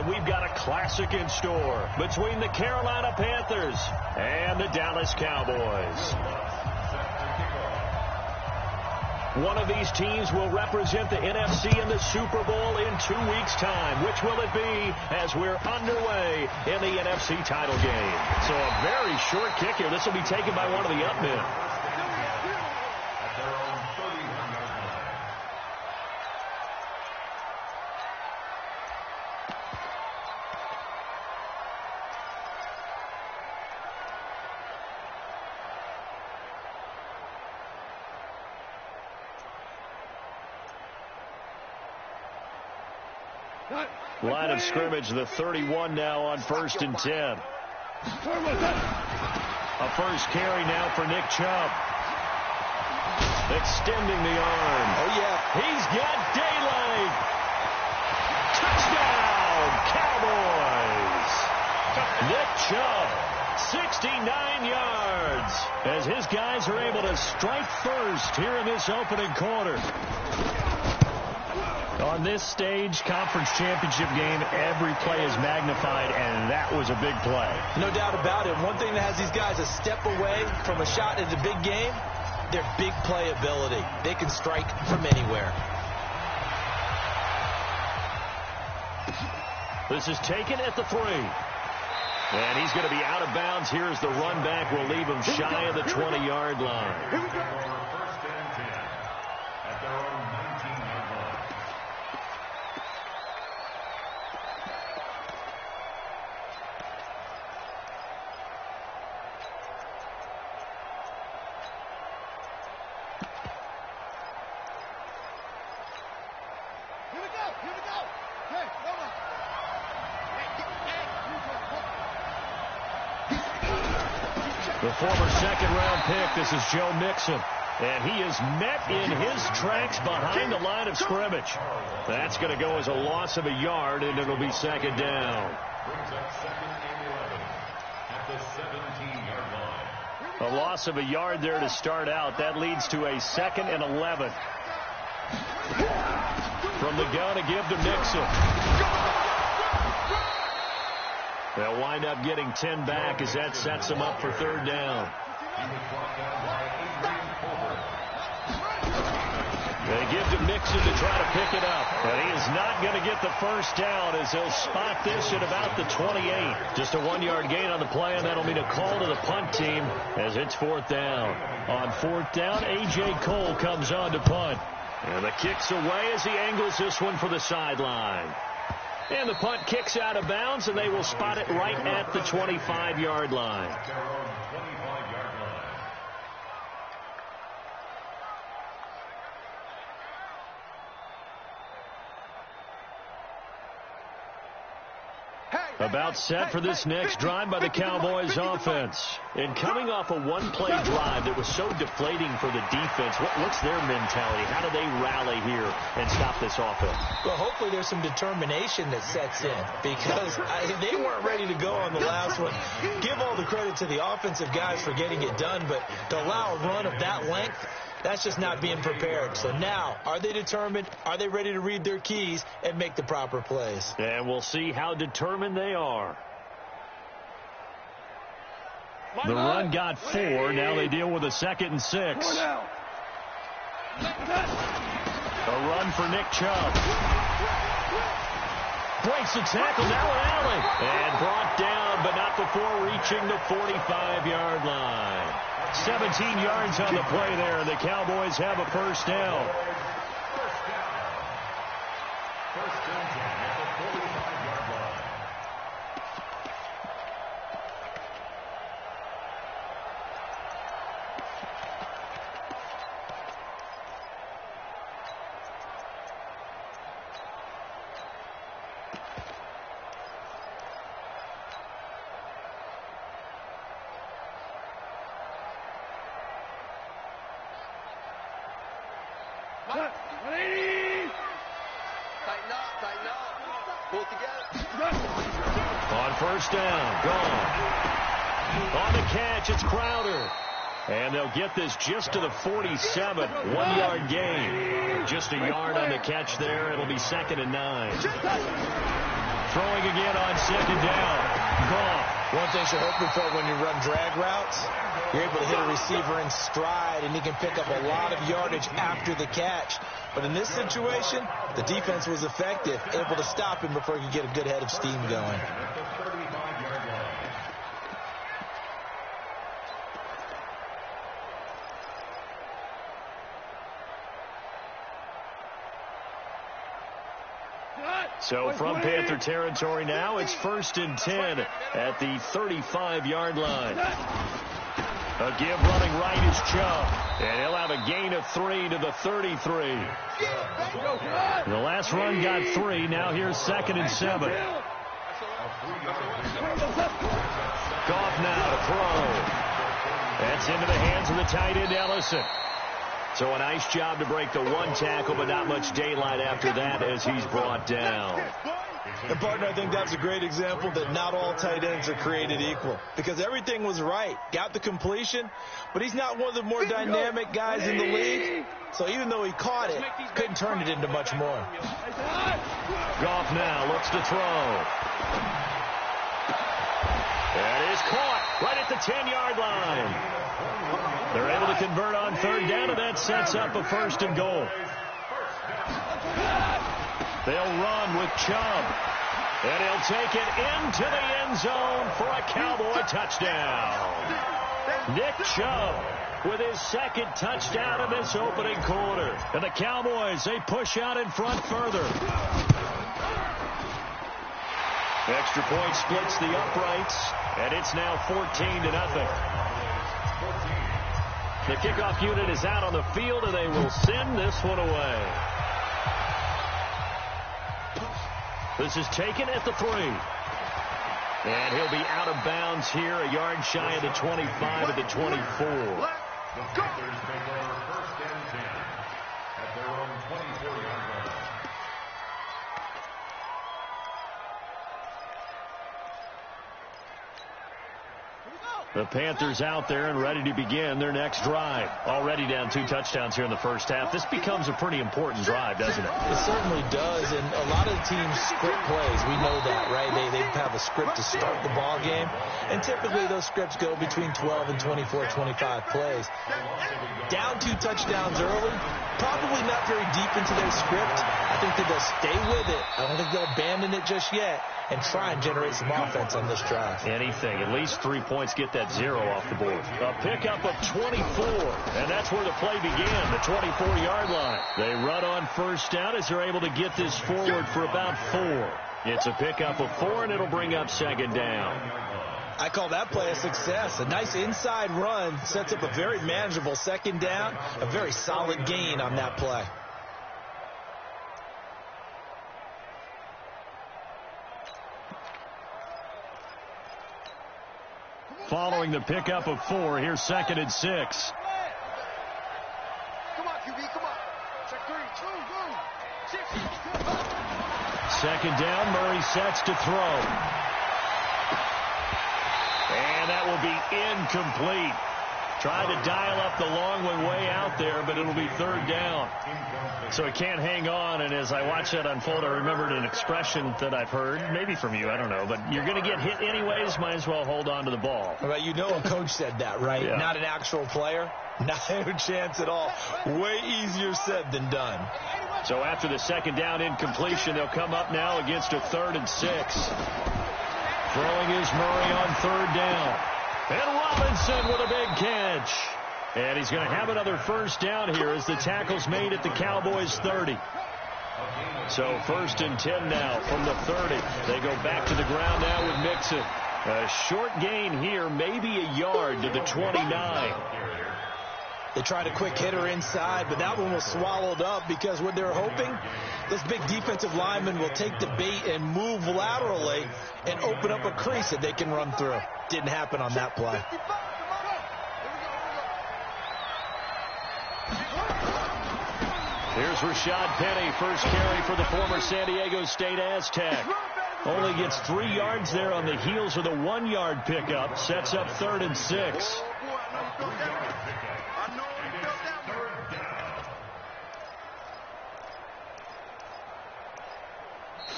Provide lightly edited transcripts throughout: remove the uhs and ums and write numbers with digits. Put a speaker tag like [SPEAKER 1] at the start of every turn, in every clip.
[SPEAKER 1] And we've got a classic in store between the Carolina Panthers and the Dallas Cowboys. One of these teams will represent the NFC in the Super Bowl in 2 weeks' time. Which will it be as we're underway in the NFC title game? So a very short kick here. This will be taken by one of the up men. Line of scrimmage, the 31 now on 1st and 10. A first carry now for Nick Chubb. Extending the arm.
[SPEAKER 2] Oh, yeah.
[SPEAKER 1] He's got daylight. Touchdown, Cowboys. Nick Chubb, 69 yards. As his guys are able to strike first here in this opening quarter. On this stage, conference championship game, every play is magnified, and that was a big play.
[SPEAKER 2] No doubt about it. One thing that has these guys a step away from a shot at the big game, their big play ability. They can strike from anywhere.
[SPEAKER 1] This is taken at the 3. And he's going to be out of bounds. Here's the run back. We'll leave him shy of the 20-yard line.
[SPEAKER 3] Here we go. First and 10 at their own 19-yard line.
[SPEAKER 1] The former second-round pick, this is Joe Mixon. And he is met in his tracks behind the line of scrimmage. That's going to go as a loss of a yard, and it'll be second down.
[SPEAKER 3] Brings up 2nd and 11 at the 17-yard line.
[SPEAKER 1] A loss of a yard there to start out. That leads to a 2nd and 11. From the gun to give to Mixon. They'll wind up getting 10 back as that sets them up for 3rd down. They give to Mixon to try to pick it up. And he is not going to get the first down as they'll spot this at about the 28. Just a 1-yard gain on the play, and that'll mean a call to the punt team as it's 4th down. On 4th down, A.J. Cole comes on to punt. And the kick's away as he angles this one for the sideline. And the punt kicks out of bounds, and they will spot it right at the 25-yard line. About set for this next drive by the Cowboys offense. And coming off a one-play drive that was so deflating for the defense, what's their mentality? How do they rally here and stop this offense?
[SPEAKER 2] Well, hopefully there's some determination that sets in because they weren't ready to go on the last one. Give all the credit to the offensive guys for getting it done, but to allow a run of that length, that's just not being prepared. So now, are they determined? Are they ready to read their keys and make the proper plays?
[SPEAKER 1] And we'll see how determined they are. The run got 4. Now they deal with a 2nd and 6. A run for Nick Chubb. Breaks the tackle. Now an alley. And brought down, but not before reaching the 45-yard line. 17 yards on the play there. The Cowboys have a first down.
[SPEAKER 3] First and 10 at the 45-yard line.
[SPEAKER 1] On first down, gone. On the catch, it's Crowder. And they'll get this just to the 47. 1-yard gain. Just a yard on the catch there. It'll be 2nd and 9. throwing again on second down. Gone.
[SPEAKER 2] One thing you're hoping for when you run drag routes, you're able to hit a receiver in stride, and he can pick up a lot of yardage after the catch. But in this situation, the defense was effective, able to stop him before he could get a good head of steam going.
[SPEAKER 1] So from Panther territory now, it's 1st and 10 at the 35-yard line. A give running right is Chubb, and he'll have a gain of 3 to the 33. The last run got 3. Now here's 2nd and 7. Goff now to throw. That's into the hands of the tight end, Ellison. So a nice job to break the one tackle, but not much daylight after that as he's brought down.
[SPEAKER 2] And, partner, I think that's a great example that not all tight ends are created equal, because everything was right. Got the completion, but he's not one of the more dynamic guys in the league. So even though he caught it, couldn't turn it into much more.
[SPEAKER 1] Goff now looks to throw. That is caught right at the 10-yard line. They're able to convert on 3rd down, and that sets up a 1st and goal. They'll run with Chubb, and he'll take it into the end zone for a Cowboy touchdown. Nick Chubb with his 2nd touchdown in this opening quarter. And the Cowboys, they push out in front further. Extra point splits the uprights, and it's now 14-0. The kickoff unit is out on the field, and they will send this one away. This is taken at the 3. And he'll be out of bounds here, a yard shy of the 25 of the 24.
[SPEAKER 3] The Panthers take over 1st and 10 at their own 24-yard line.
[SPEAKER 1] The Panthers out there and ready to begin their next drive. Already down 2 touchdowns here in the first half. This becomes a pretty important drive, doesn't it?
[SPEAKER 2] It certainly does, and a lot of the teams script plays. We know that, right? They have a script to start the ball game, and typically those scripts go between 12 and 24, 25 plays. Down 2 touchdowns early, probably not very deep into their script. I think that they'll stay with it. I don't think they'll abandon it just yet and try and generate some offense on this drive.
[SPEAKER 1] Anything. At least 3 points, get that 0 off the board. A pickup of 24, and that's where the play began, the 24-yard line. They run on 1st down as they're able to get this forward for about 4. It's a pickup of 4, and it'll bring up 2nd down.
[SPEAKER 2] I call that play a success. A nice inside run sets up a very manageable 2nd down, a very solid gain on that play.
[SPEAKER 1] Following the pickup of 4, here's 2nd and 6.
[SPEAKER 4] Come on, QB, come on. Check 3, 2,
[SPEAKER 1] 2nd down, Murray sets to throw. And that will be incomplete. Tried to dial up the long one way out there, but it'll be 3rd down. So it can't hang on, and as I watch that unfold, I remembered an expression that I've heard, maybe from you, I don't know, but you're going to get hit anyways, might as well hold on to the ball.
[SPEAKER 2] Well, you know a coach said that, right?
[SPEAKER 1] Yeah.
[SPEAKER 2] Not an actual player. Not a chance at all. Way easier said than done.
[SPEAKER 1] So after the 2nd down incompletion, they'll come up now against a 3rd and 6. Throwing is Murray on 3rd down. And Robinson with a big catch. And he's going to have another 1st down here as the tackle's made at the Cowboys' 30. So 1st and 10 now from the 30. They go back to the ground now with Mixon. A short gain here, maybe a yard to the 29.
[SPEAKER 2] They tried a quick hitter inside, but that one was swallowed up because what they're hoping, this big defensive lineman will take the bait and move laterally and open up a crease that they can run through. Didn't happen on that play.
[SPEAKER 1] Here's Rashad Penny, first carry for the former San Diego State Aztec. Only gets 3 yards there on the heels of the 1-yard pickup. Sets up 3rd and 6.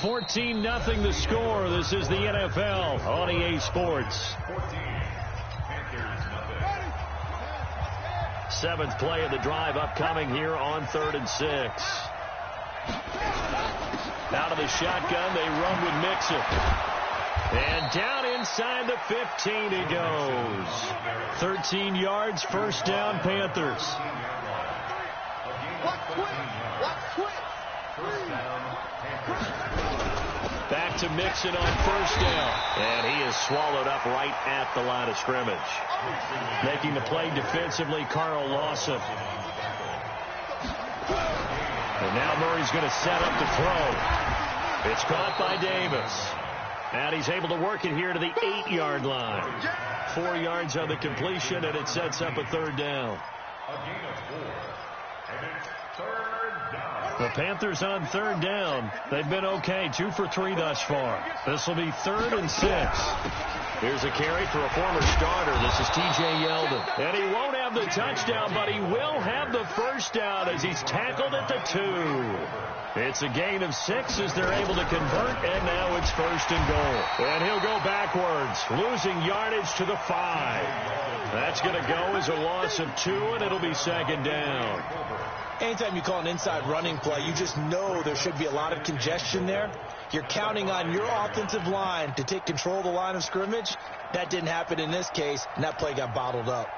[SPEAKER 1] 14-0 the score. This is the NFL on EA Sports. 7th play of the drive upcoming here on 3rd and 6. Out of the shotgun, they run with Mixon. And down inside the 15 he goes. 13 yards, first down, Panthers. Back to Mixon on first down. And he is swallowed up right at the line of scrimmage. Making the play defensively, Carl Lawson. And now Murray's going to set up to throw. It's caught by Davis. And he's able to work it here to the 8-yard line. 4 yards on the completion, and it sets up a 3rd down.
[SPEAKER 3] A gain of 4. And it's 3rd down.
[SPEAKER 1] The Panthers on 3rd down. They've been okay, 2 for 3 thus far. This will be 3rd and 6. Here's a carry for a former starter. This is T.J. Yeldon. And he won't have the touchdown, but he will have the first down as he's tackled at the 2. It's a gain of 6 as they're able to convert, and now it's 1st and goal. And he'll go backwards, losing yardage to the 5. That's going to go as a loss of 2, and it'll be 2nd down.
[SPEAKER 2] Anytime you call an inside running play, you just know there should be a lot of congestion there. You're counting on your offensive line to take control of the line of scrimmage. That didn't happen in this case, and that play got bottled up.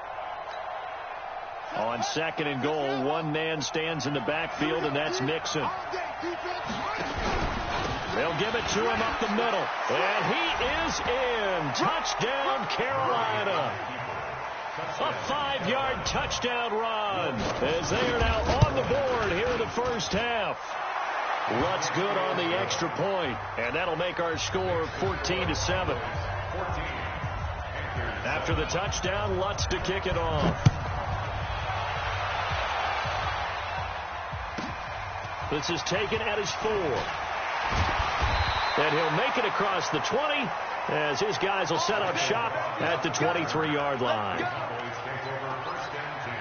[SPEAKER 1] On 2nd and goal, one man stands in the backfield, and that's Mixon. They'll give it to him up the middle. And he is in. Touchdown, Carolina. A 5-yard touchdown run as they are now on the board here in the first half. Lutz good on the extra point, and that'll make our score 14-7. After the touchdown, Lutz to kick it off. This is taken at his 4. And he'll make it across the 20 as his guys will set up shop at the 23-yard line.
[SPEAKER 3] Cowboys take over 1st and 10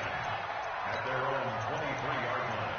[SPEAKER 3] at their own 23-yard line.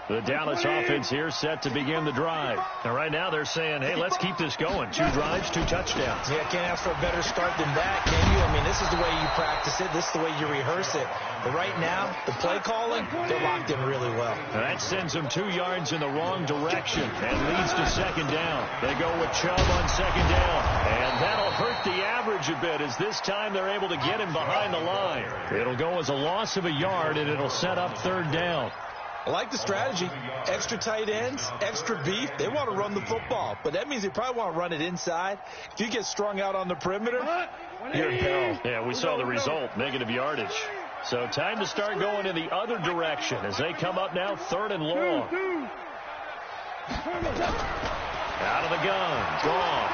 [SPEAKER 1] The Dallas offense here set to begin the drive. And right now they're saying, hey, let's keep this going. 2 drives, 2 touchdowns.
[SPEAKER 2] Yeah, can't ask for a better start than that, can you? I mean, this is the way you practice it. This is the way you rehearse it. But right now, the play calling, they're locked in really well.
[SPEAKER 1] And that sends them 2 yards in the wrong direction and leads to 2nd down. They go with Chubb on 2nd down. And that'll hurt the average a bit as this time they're able to get him behind the line. It'll go as a loss of a yard, and it'll set up 3rd down.
[SPEAKER 2] I like the strategy. Extra tight ends, extra beef. They want to run the football, but that means they probably want to run it inside. If you get strung out on the perimeter, you're in peril.
[SPEAKER 1] Yeah, we saw the result, negative yardage. So time to start going in the other direction as they come up now 3rd and long. Out of the gun, gone.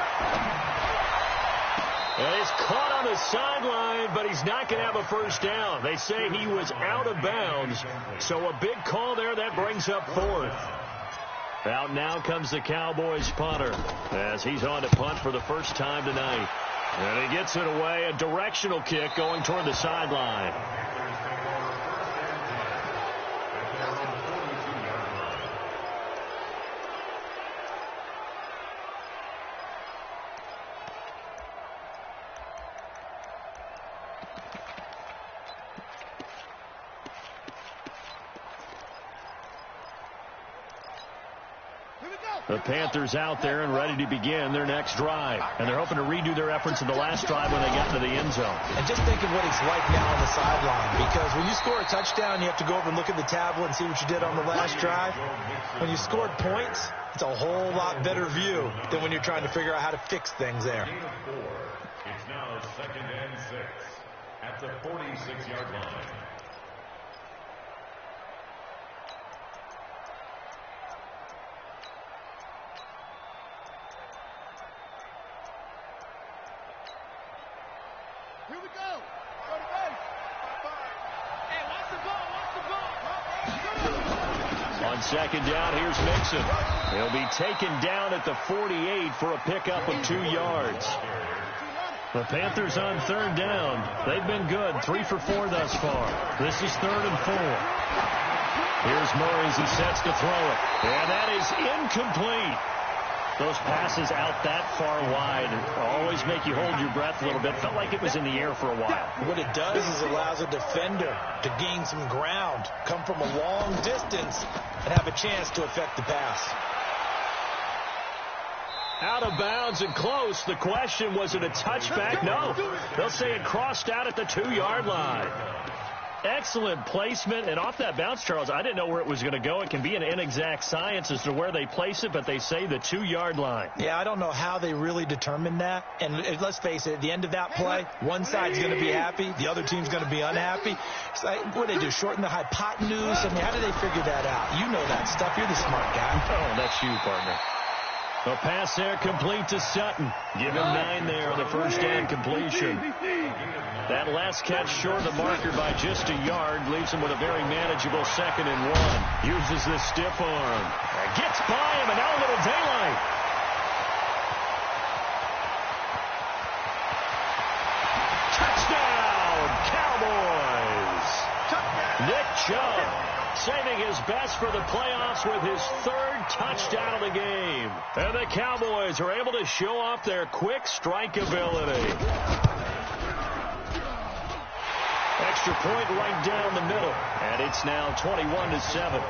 [SPEAKER 1] And it's caught on the sideline, but he's not going to have a first down. They say he was out of bounds, so a big call there that brings up 4th. Out now comes the Cowboys punter as he's on to punt for the first time tonight. And he gets it away, a directional kick going toward the sideline. The Panthers out there and ready to begin their next drive. And they're hoping to redo their efforts in the last drive when they got into the end zone.
[SPEAKER 2] And just think of what it's like now on the sideline. Because when you score a touchdown, you have to go over and look at the tablet and see what you did on the last drive. When you scored points, it's a whole lot better view than when you're trying to figure out how to fix things there.
[SPEAKER 3] It's now 2nd and 6 at the 46-yard line.
[SPEAKER 4] Here we go. Go to base. Hey, watch the ball. Watch the ball.
[SPEAKER 1] On On second down, here's Mixon. He'll be taken down at the 48 for a pickup of 2 yards. The Panthers on third down. They've been good, 3 for 4 thus far. This is 3rd and 4. Here's Murray as he sets to throw it. And that is incomplete. Those passes out that far wide always make you hold your breath a little bit. Felt like it was in the air for a while.
[SPEAKER 2] What it does is allows a defender to gain some ground, come from a long distance, and have a chance to affect the pass.
[SPEAKER 1] Out of bounds and close. The question, was it a touchback? No. They'll say it crossed out at the 2-yard line. Excellent placement, and off that bounce, Charles, I didn't know where it was going to go. It can be an inexact science as to where they place it, but they say the 2-yard line.
[SPEAKER 2] Yeah, I don't know how they really determined that. And let's face it, at the end of that play, one side's going to be happy, the other team's going to be unhappy. It's like, what do they do, shorten the hypotenuse? I mean, how do they figure that out? You know that stuff. You're the smart guy.
[SPEAKER 1] Oh, that's you, partner. A pass there complete to Sutton. Give him 9 there on the first down completion. That last catch short of the marker by just a yard leaves him with a very manageable 2nd and 1. Uses the stiff arm. Gets by him, and now a little daylight. Touchdown, Cowboys! Nick Chubb saving his best for the playoffs with his 3rd touchdown of the game. And the Cowboys are able to show off their quick strike ability. Extra point right down the middle. And it's now 21-7.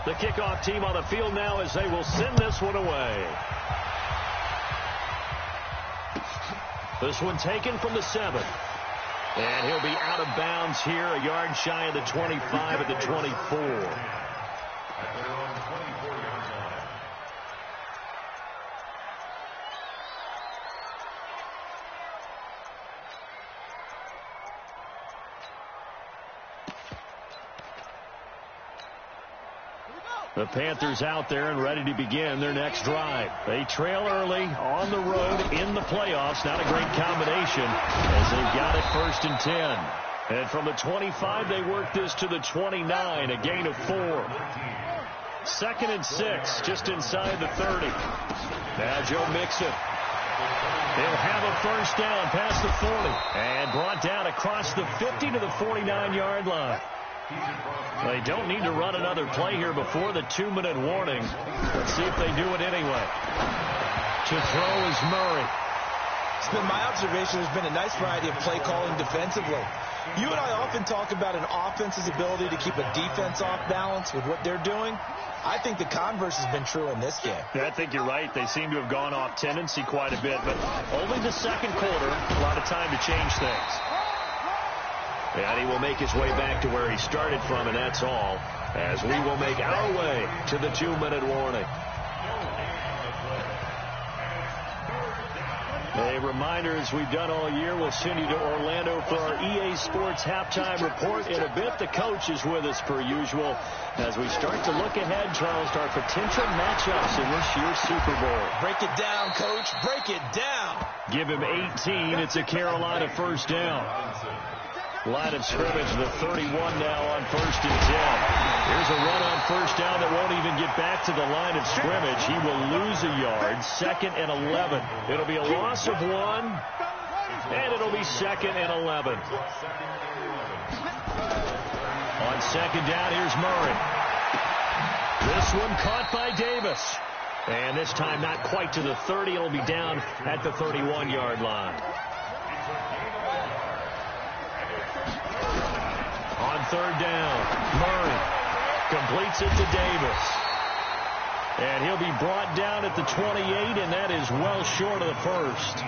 [SPEAKER 1] The kickoff team on the field now as they will send this one away. This one taken from the 7. And he'll be out of bounds here, a yard shy of the 25 at the 24. The Panthers out there and ready to begin their next drive. They trail early on the road in the playoffs. Not a great combination as they've got it 1st and 10. And from the 25, they work this to the 29, a gain of 4. 2nd and 6, just inside the 30. Now Joe Mixon. They'll have a first down past the 40 and brought down across the 50 to the 49-yard line. They don't need to run another play here before the 2-minute warning. Let's see if they do it anyway. To throw is Murray.
[SPEAKER 2] It's been my observation there's been a nice variety of play calling defensively. You and I often talk about an offense's ability to keep a defense off balance with what they're doing. I think the converse has been true in this game.
[SPEAKER 1] I think you're right. They seem to have gone off tendency quite a bit, but only the 2nd quarter, a lot of time to change things. And he will make his way back to where he started from, and that's all, as we will make our way to the 2-minute warning. A reminder, as we've done all year, we'll send you to Orlando for our EA Sports halftime report. In a bit, the coach is with us per usual as we start to look ahead, Charles, to our potential matchups in this year's Super Bowl.
[SPEAKER 2] Break it down, Coach. Break it down.
[SPEAKER 1] Give him 18. It's a Carolina first down. Line of scrimmage, the 31 now on 1st and 10. Here's a run on first down that won't even get back to the line of scrimmage. He will lose a yard. 2nd and 11. It'll be a loss of 1, and it'll be 2nd and 11. On 2nd down, here's Murray. This one caught by Davis. And this time not quite to the 30. It'll be down at the 31-yard line. On 3rd down, Murray completes it to Davis. And he'll be brought down at the 28, and that is well short of the 1st.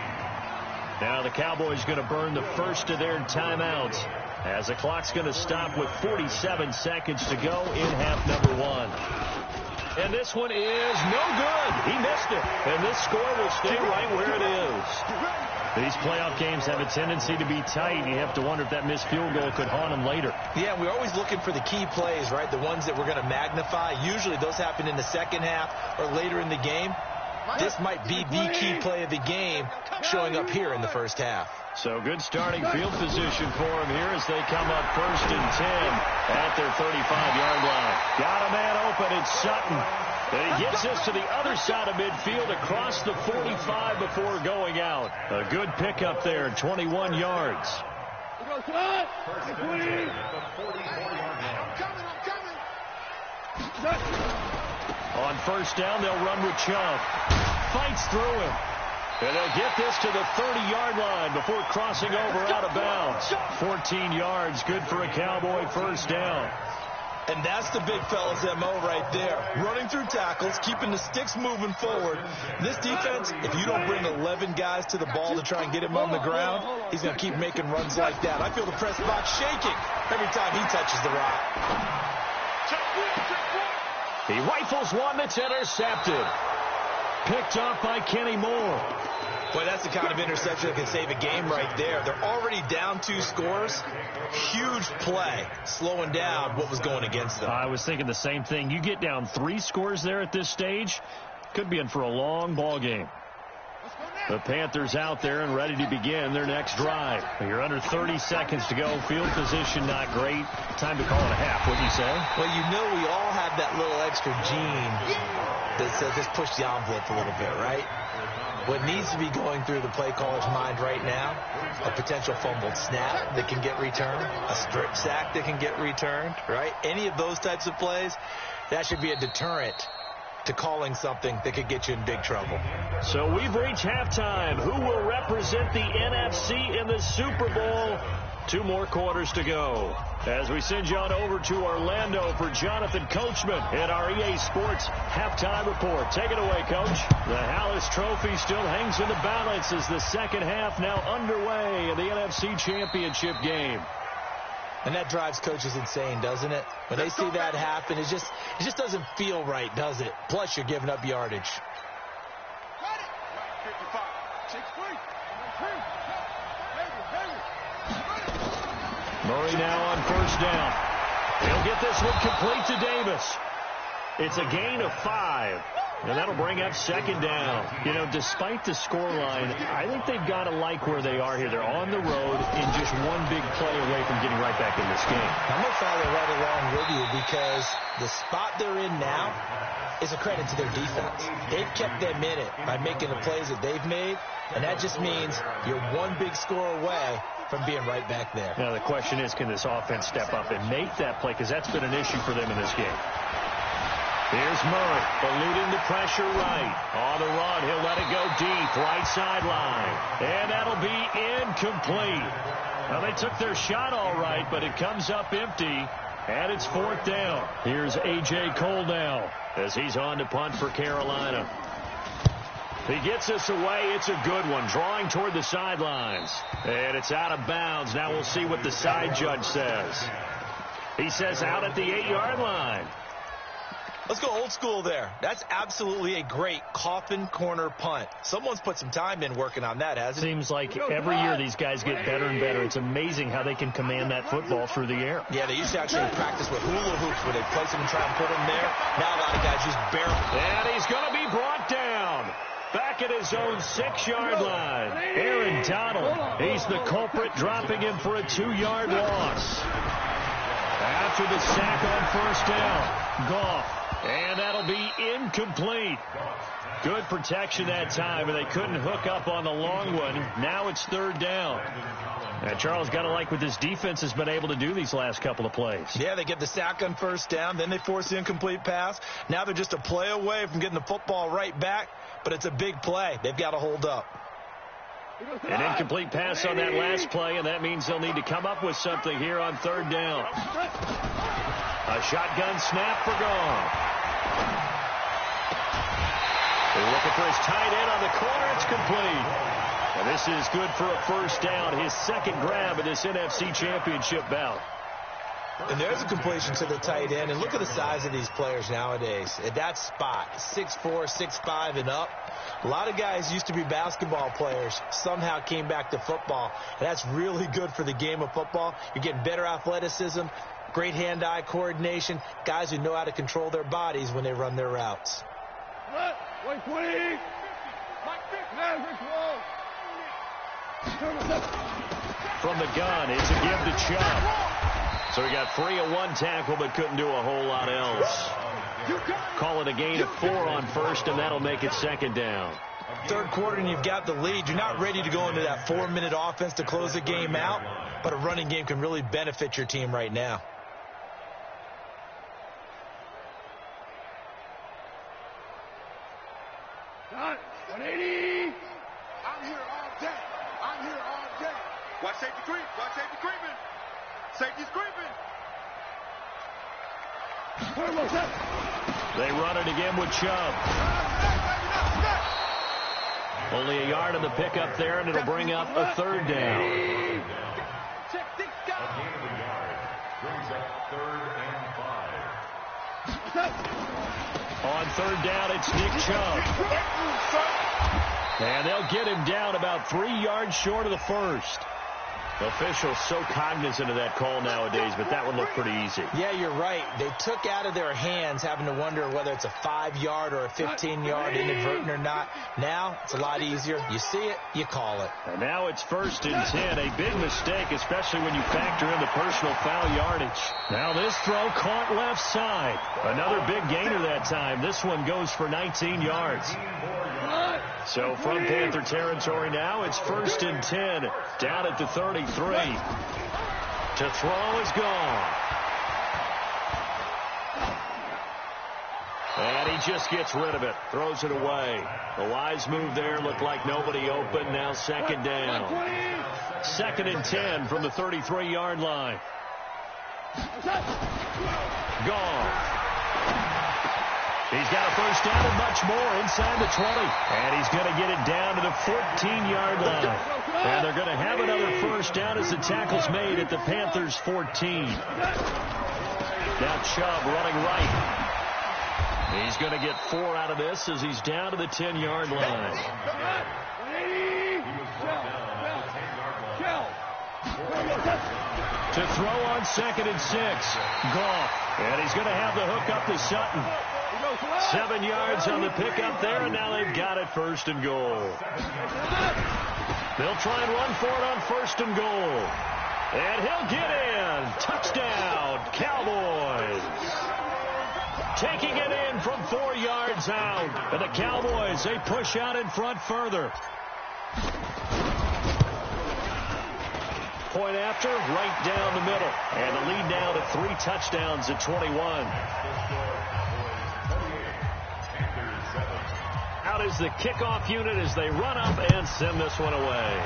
[SPEAKER 1] Now the Cowboys going to burn the first of their timeouts as the clock's going to stop with 47 seconds to go in half number 1. And this one is no good. He missed it. And this score will stay right where it is. These playoff games have a tendency to be tight. You have to wonder if that missed field goal could haunt them later.
[SPEAKER 2] Yeah, we're always looking for the key plays, right? The ones that we're going to magnify. Usually those happen in the 2nd half or later in the game. This might be the key play of the game showing up here in the 1st half.
[SPEAKER 1] So good starting field position for him here as they come up 1st and 10 at their 35-yard line. Got a man open. It's Sutton. And he gets us to the other side of midfield across the 45 before going out. A good pickup there, 21 yards.
[SPEAKER 3] First and 10 at the 44-yard line.
[SPEAKER 1] On 1st down, they'll run with Chubb. Fights through him. And they'll get this to the 30-yard line before crossing over out of bounds. 14 yards, good for a Cowboy 1st down.
[SPEAKER 2] And that's the big fella's MO right there. Running through tackles, keeping the sticks moving forward. This defense, if you don't bring 11 guys to the ball to try and get him on the ground, he's going to keep making runs like that. I feel the press box shaking every time he touches the rock.
[SPEAKER 1] He rifles one that's intercepted. Picked off by Kenny Moore.
[SPEAKER 2] Boy, that's the kind of interception that can save a game right there. They're already down 2 scores. Huge play, slowing down what was going against them.
[SPEAKER 1] I was thinking the same thing. You get down 3 scores there at this stage, could be in for a long ball game. The Panthers out there and ready to begin their next drive. You're under 30 seconds to go. Field position not great. Time to call it a half, wouldn't you say?
[SPEAKER 2] Well, you know we all have that little extra gene that says let's push the envelope a little bit, right? What needs to be going through the play caller's mind right now, a potential fumbled snap that can get returned, a strip sack that can get returned, right? Any of those types of plays, that should be a deterrent to calling something that could get you in big trouble.
[SPEAKER 1] So we've reached halftime. Who will represent the NFC in the Super Bowl? 2 more quarters to go. As we send you on over to Orlando for Jonathan Coachman in our EA Sports Halftime Report. Take it away, Coach. The Hallis Trophy still hangs in the balance as the second half now underway in the NFC Championship game.
[SPEAKER 2] And that drives coaches insane, doesn't it? When they see that happen, it just doesn't feel right, does it? Plus, you're giving up yardage.
[SPEAKER 1] Murray now on 1st down. He'll get this one complete to Davis. It's a gain of 5. And that'll bring up 2nd down. You know, despite the scoreline, I think they've got to like where they are here. They're on the road in just one big play away from getting right back in this game.
[SPEAKER 2] I'm going to follow right along with you because the spot they're in now is a credit to their defense. They've kept them in it by making the plays that they've made, and that just means you're one big score away from being right back there.
[SPEAKER 1] Now, the question is, can this offense step up and make that play? Because that's been an issue for them in this game. Here's Murray, eluding the pressure right. On the run, he'll let it go deep, right sideline. And that'll be incomplete. Now, they took their shot all right, but it comes up empty, and it's 4th down. Here's A.J. Cole now as he's on to punt for Carolina. He gets us away. It's a good one, drawing toward the sidelines. And it's out of bounds. Now we'll see what the side judge says. He says out at the 8-yard line.
[SPEAKER 2] Let's go old school there. That's absolutely a great coffin corner punt. Someone's put some time in working on that, hasn't it?
[SPEAKER 1] Seems like every year these guys get better and better. It's amazing how they can command that football through the air.
[SPEAKER 2] Yeah, they used to actually practice with hula hoops where they place them and try and put them there. Now a lot of guys just barrel.
[SPEAKER 1] And he's going to be brought down. Back at his own 6-yard line. Aaron Donald. He's the culprit, dropping him for a 2-yard loss. After the sack on 1st down, Goff. And that'll be incomplete. Good protection that time, and they couldn't hook up on the long one. Now it's 3rd down. And Charles, got to like what this defense has been able to do these last couple of plays.
[SPEAKER 2] Yeah, they get the sack on 1st down, then they force the incomplete pass. Now they're just a play away from getting the football right back, but it's a big play. They've got to hold up.
[SPEAKER 1] An incomplete pass on that last play, and that means they'll need to come up with something here on 3rd down. A shotgun snap for Goff. They're looking for his tight end on the corner. It's complete. And this is good for a 1st down. His 2nd grab in this NFC Championship bout.
[SPEAKER 2] And there's a completion to the tight end. And look at the size of these players nowadays. At that spot, 6'4", 6'5", and up. A lot of guys used to be basketball players, somehow came back to football. And that's really good for the game of football. You're getting better athleticism, great hand-eye coordination, guys who know how to control their bodies when they run their routes.
[SPEAKER 1] From the gun, it's a give to Chubb. So he got free of one tackle but couldn't do a whole lot else. Call it a gain of 4 on first, and that'll make it second down.
[SPEAKER 2] Third quarter and you've got the lead. You're not ready to go into that 4-minute offense to close the game out, but a running game can really benefit your team right now.
[SPEAKER 4] Done. 180. I'm here all day. I'm here all day. Watch safety creep. Watch safety creeping. Safety's creeping.
[SPEAKER 1] They run it again with Chubb. Only a yard on the pickup there, and it'll bring up a third down.
[SPEAKER 3] A gain of a yard brings up 3rd and 5.
[SPEAKER 1] On third down, it's Nick Chubb. And they'll get him down about 3 yards short of the first. Officials so cognizant of that call nowadays, but that one looked pretty easy.
[SPEAKER 2] Yeah, you're right. They took out of their hands having to wonder whether it's a 5-yard or a 15-yard inadvertent or not. Now, it's a lot easier. You see it, you call it.
[SPEAKER 1] And now it's 1st and 10. A big mistake, especially when you factor in the personal foul yardage. Now this throw caught left side. Another big gainer that time. This one goes for 19 yards. So from Panther territory now, it's 1st and 10. Down at the 33. To throw is gone. And he just gets rid of it. Throws it away. A wise move there. Looked like nobody open. Now second down. 2nd and 10 from the 33-yard line. Gone. He's got a first down and much more inside the 20. And he's going to get it down to the 14-yard line. And they're going to have another first down as the tackle's made at the Panthers' 14. Now Chubb running right. He's going to get 4 out of this as he's down to the 10-yard line. To throw on 2nd and 6. Goff. And he's going to have the hook up to Sutton. 7 yards on the pickup there, and now they've got it 1st and goal. They'll try and run for it on 1st and goal. And he'll get in. Touchdown, Cowboys. Taking it in from 4 yards out. And the Cowboys, they push out in front further. Point after, right down the middle. And the lead now to 3 touchdowns at 21. Out is the kickoff unit as they run up and send this one away.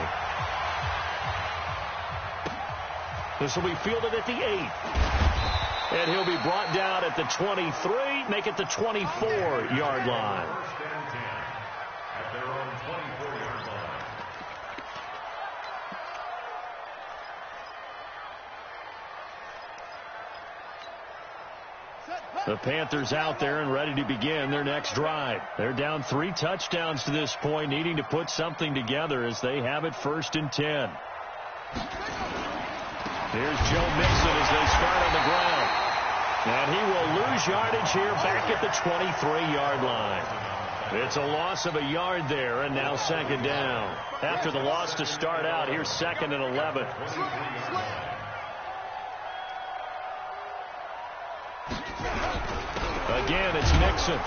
[SPEAKER 1] This will be fielded at the 8. And he'll be brought down at the 23, make it the 24-yard line.
[SPEAKER 3] At their own 24-yard line.
[SPEAKER 1] The Panthers out there and ready to begin their next drive. They're down 3 touchdowns to this point, needing to put something together as they have it 1st and 10. Here's Joe Mixon as they start on the ground. And he will lose yardage here back at the 23-yard line. It's a loss of a yard there, and now 2nd down. After the loss to start out, here's 2nd and 11. Again, it's Mixon.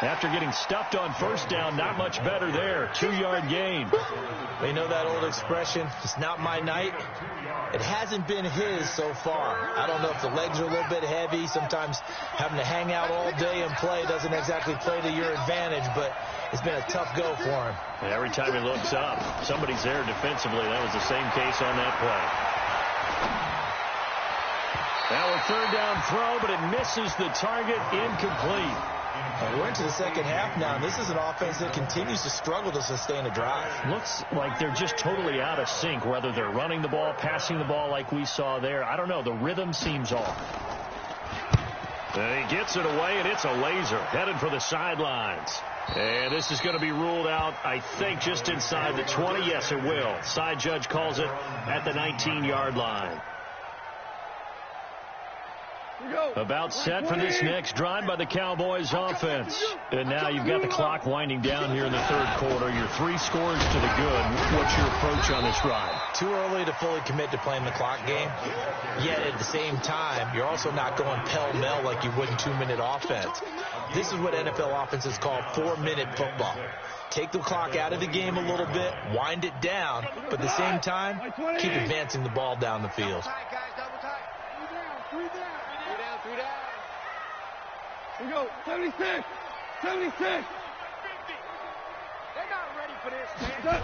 [SPEAKER 1] After getting stuffed on 1st down, not much better there. 2-yard gain.
[SPEAKER 2] They know that old expression, it's not my night. It hasn't been his so far. I don't know if the legs are a little bit heavy. Sometimes having to hang out all day and play doesn't exactly play to your advantage, but it's been a tough go for him.
[SPEAKER 1] And every time he looks up, somebody's there defensively. That was the same case on that play. Now a 3rd down throw, but it misses the target. Incomplete.
[SPEAKER 2] We're into the second half now, and this is an offense that continues to struggle to sustain a drive.
[SPEAKER 1] Looks like they're just totally out of sync, whether they're running the ball, passing the ball like we saw there. I don't know. The rhythm seems off. And he gets it away, and it's a laser headed for the sidelines. And this is going to be ruled out, I think, just inside the 20. Yes, it will. Side judge calls it at the 19-yard line. About set for this next drive by the Cowboys offense. And now you've got the clock winding down here in the third quarter. You're 3 scores to the good. What's your approach on this drive?
[SPEAKER 2] Too early to fully commit to playing the clock game. Yet at the same time, you're also not going pell-mell like you would in 2-minute offense. This is what NFL offenses call 4-minute football. Take the clock out of the game a little bit, wind it down, but at the same time, keep advancing the ball down the field.
[SPEAKER 4] Three down. We go. 76. 76. They're not ready for this, man.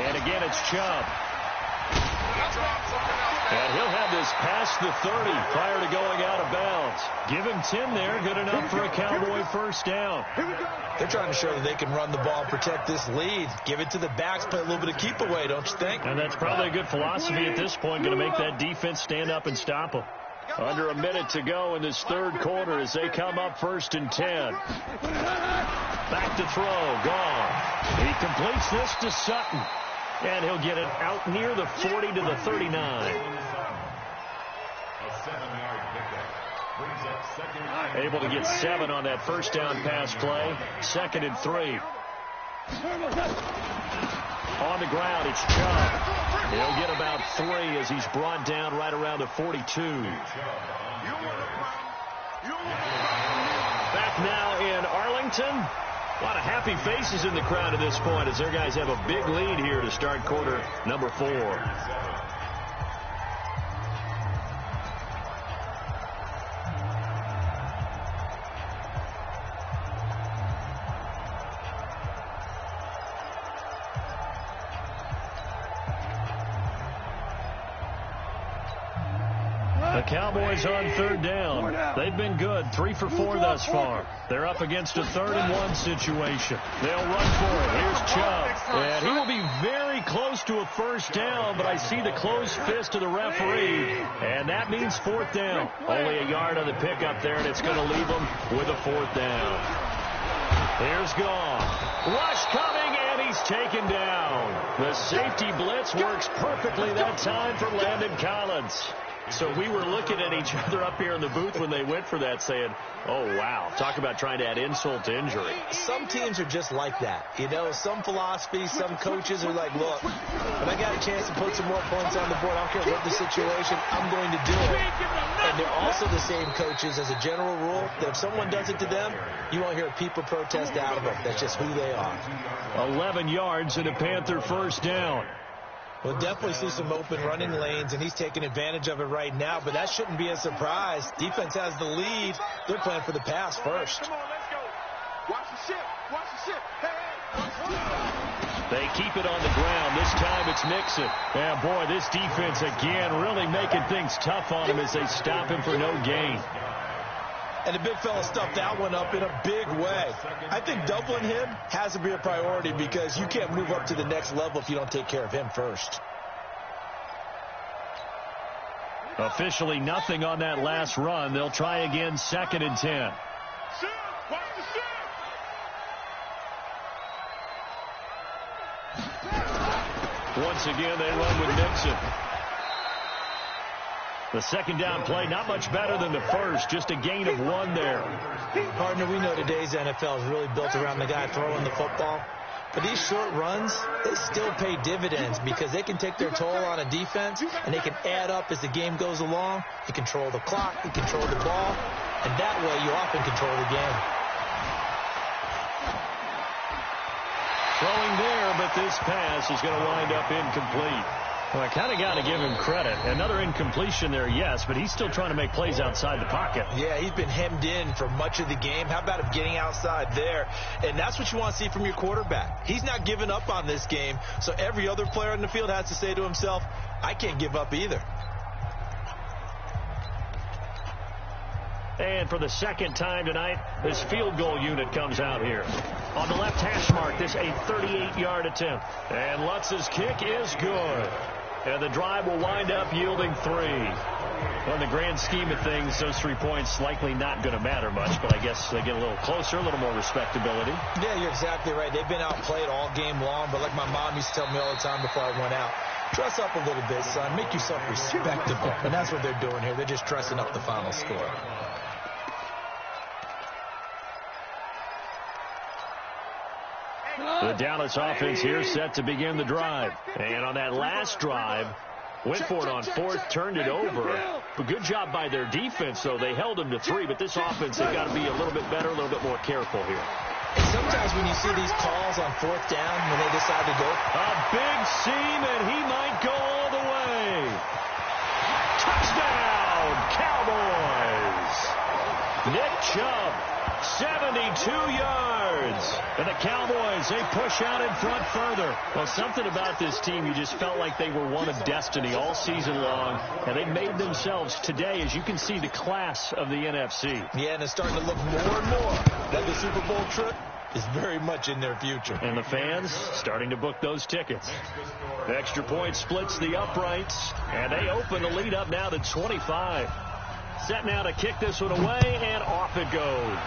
[SPEAKER 1] And again, it's Chubb. And he'll have this past the 30 prior to going out of bounds. Give him 10 there. Good enough for a Cowboy first down.
[SPEAKER 2] They're trying to show that they can run the ball and protect this lead. Give it to the backs, play a little bit of keep away, don't you think?
[SPEAKER 1] And that's probably a good philosophy at this point, going to make that defense stand up and stop them. Under a minute to go in this third quarter as they come up 1st and 10. Back to throw. Gone. He completes this to Sutton. And he'll get it out near the 40 to the 39. Able to get 7 on that first down pass play. 2nd and 3. On the ground, it's Chubb. He'll get about 3 as he's brought down right around the 42. Back now in Arlington. A lot of happy faces in the crowd at this point as their guys have a big lead here to start quarter number 4. The Cowboys on 3rd down. They've been good. 3 for 4 thus far. They're up against a 3rd and 1 situation. They'll run for it. Here's Chubb. And he will be very close to a first down, but I see the closed fist of the referee. And that means 4th down. Only a yard on the pickup there, and it's going to leave them with a 4th down. Here's Gone. Rush coming, and he's taken down. The safety blitz works perfectly that time for Landon Collins. So we were looking at each other up here in the booth when they went for that saying, oh, wow, talk about trying to add insult to injury.
[SPEAKER 2] Some teams are just like that. You know, some philosophies, some coaches are like, look, when I got a chance to put some more points on the board, I don't care what the situation, I'm going to do it. And they're also the same coaches as a general rule that if someone does it to them, you won't hear people protest out of them. That's just who they are.
[SPEAKER 1] 11 yards and a Panther first down.
[SPEAKER 2] We'll definitely see some open running lanes, and he's taking advantage of it right now, but that shouldn't be a surprise. Defense has the lead. They're playing for the pass first.
[SPEAKER 4] Come on, let's go. Watch the ship. Watch the ship. Hey, watch the ship.
[SPEAKER 1] They keep it on the ground. This time it's Mixon. Yeah, boy, this defense again really making things tough on him as they stop him for no gain.
[SPEAKER 2] And the big fella stuffed that one up in a big way. I think doubling him has to be a priority because you can't move up to the next level if you don't take care of him first.
[SPEAKER 1] Officially nothing on that last run. They'll try again 2nd and 10. Once again, they run with Mixon. The 2nd down play, not much better than the first, just a gain of 1 there.
[SPEAKER 2] Partner, we know today's NFL is really built around the guy throwing the football. But these short runs, they still pay dividends because they can take their toll on a defense, and they can add up as the game goes along. You control the clock, you control the ball, and that way you often control the game.
[SPEAKER 1] Throwing there, but this pass is going to wind up incomplete. Well, I kind of got to give him credit. Another incompletion there, yes, but he's still trying to make plays outside the pocket.
[SPEAKER 2] Yeah, he's been hemmed in for much of the game. How about him getting outside there? And that's what you want to see from your quarterback. He's not giving up on this game, so every other player in the field has to say to himself, I can't give up either.
[SPEAKER 1] And for the 2nd time tonight, this field goal unit comes out here. On the left hash mark, this a 38-yard attempt. And Lutz's kick is good. And the drive will wind up yielding 3. Well, in the grand scheme of things, those 3 points likely not going to matter much, but I guess they get a little closer, a little more respectability.
[SPEAKER 2] Yeah, you're exactly right. They've been outplayed all game long, but like my mom used to tell me all the time before I went out, Dress up a little bit, son. Make yourself respectable. And that's what they're doing here. They're just dressing up the final score.
[SPEAKER 1] The Dallas offense here set to begin the drive. And on that last drive, went for it on fourth, turned it over. A good job by their defense, though. They held them to 3, but this offense, they've got to be a little bit better, a little bit more careful here.
[SPEAKER 2] And sometimes when you see these calls on fourth down, when they decide to go.
[SPEAKER 1] A big seam, and he might go all the way. Touchdown, Cowboys. Nick Chubb, 72 yards. And the Cowboys, they push out in front further. Well, something about this team, you just felt like they were one of destiny all season long. And they made themselves today, as you can see, the class of the NFC.
[SPEAKER 2] Yeah, and it's starting to look more and more like the Super Bowl trip is very much in their future.
[SPEAKER 1] And the fans starting to book those tickets. The extra point splits the uprights, and they open the lead up now to 25. Set now to kick this one away, and off it goes.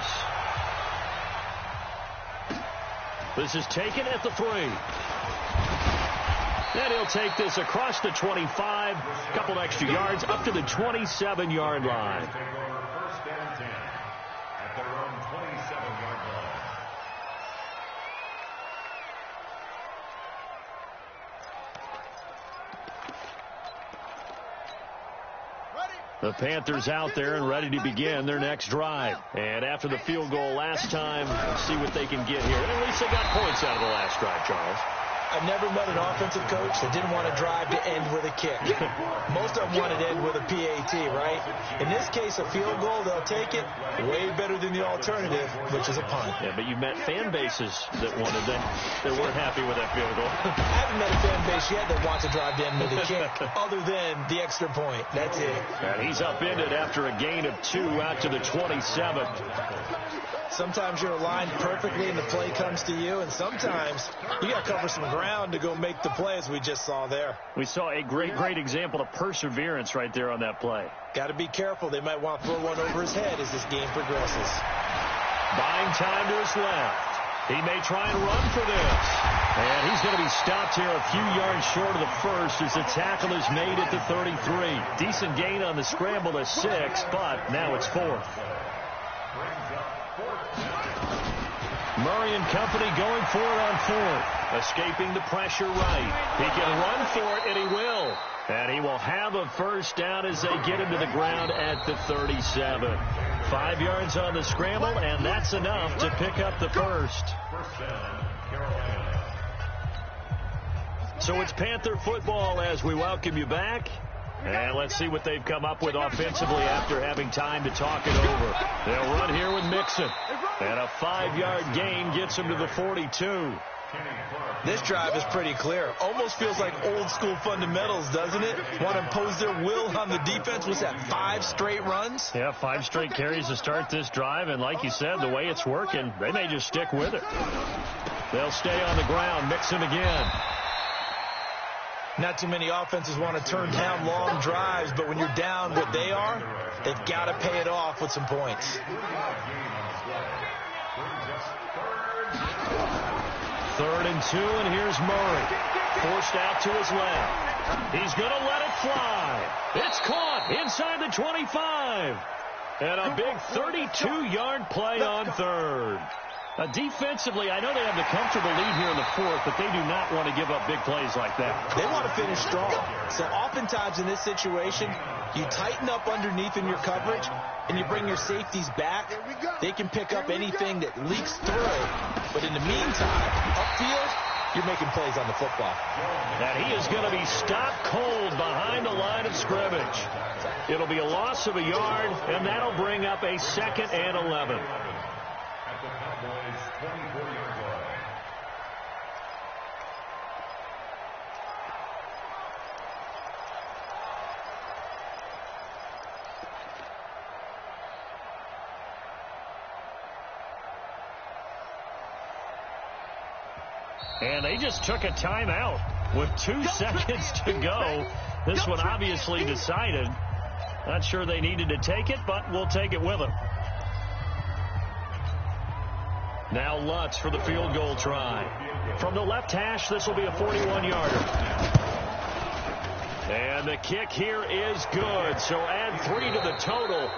[SPEAKER 1] This is taken at the 3. And he'll take this across the 25, a couple extra yards, up to the 27-yard line.
[SPEAKER 3] First and 10 at their own 27-yard line.
[SPEAKER 1] The Panthers out there and ready to begin their next drive. And after the field goal last time, see what they can get here. And at least they got points out of the last drive, Charles.
[SPEAKER 2] I've never met an offensive coach that didn't want to drive to end with a kick. Most of them wanted to end with a PAT, right? In this case, a field goal, they'll take it. Way better than the alternative, which is a punt.
[SPEAKER 1] Yeah, but you've met fan bases that wanted that weren't happy with that field goal.
[SPEAKER 2] I haven't met a fan base yet that wants to drive to end with a kick, other than the extra point. That's it.
[SPEAKER 1] And he's upended after a gain of 2 out to the 27.
[SPEAKER 2] Sometimes you're aligned perfectly and the play comes to you, and sometimes you got to cover some ground to go make the play, as we just saw there.
[SPEAKER 1] We saw a great example of perseverance right there on that play.
[SPEAKER 2] Got to be careful. They might want to throw one over his head as this game progresses.
[SPEAKER 1] Buying time to his left. He may try and run for this. And he's going to be stopped here a few yards short of the first as the tackle is made at the 33. Decent gain on the scramble to 6, but now it's 4th. Murray and company going for it on 4th. Escaping the pressure right. He can run for it, and he will. And he will have a first down as they get him to the ground at the 37. 5 yards on the scramble, and that's enough to pick up the first. So it's Panther football as we welcome you back. And let's see what they've come up with offensively after having time to talk it over. They'll run here with Mixon. And a 5-yard gain gets him to the 42.
[SPEAKER 2] This drive is pretty clear. Almost feels like old school fundamentals, doesn't it? Want to impose their will on the defense. Was that 5 straight runs?
[SPEAKER 1] Yeah, 5 straight carries to start this drive. And like you said, the way it's working, they may just stick with it. They'll stay on the ground. Mixon again.
[SPEAKER 2] Not too many offenses want to turn down long drives, but when you're down what they are, they've got to pay it off with some points.
[SPEAKER 1] 3rd and 2, and here's Murray. Forced out to his left. He's going to let it fly. It's caught inside the 25. And a big 32-yard play on 3rd. Defensively, I know they have the comfortable lead here in the 4th, but they do not want to give up big plays like that.
[SPEAKER 2] They want to finish strong. So oftentimes in this situation, you tighten up underneath in your coverage, and you bring your safeties back. They can pick up anything that leaks through. But in the meantime, upfield, you're making plays on the football.
[SPEAKER 1] And he is going to be stopped cold behind the line of scrimmage. It'll be a loss of a yard, and that'll bring up a 2nd and 11. And they just took a timeout with 2 seconds to go. This one obviously decided. Not sure they needed to take it, but we'll take it with them. Now Lutz for the field goal try. From the left hash, this will be a 41-yarder. And the kick here is good. So add 3 to the total.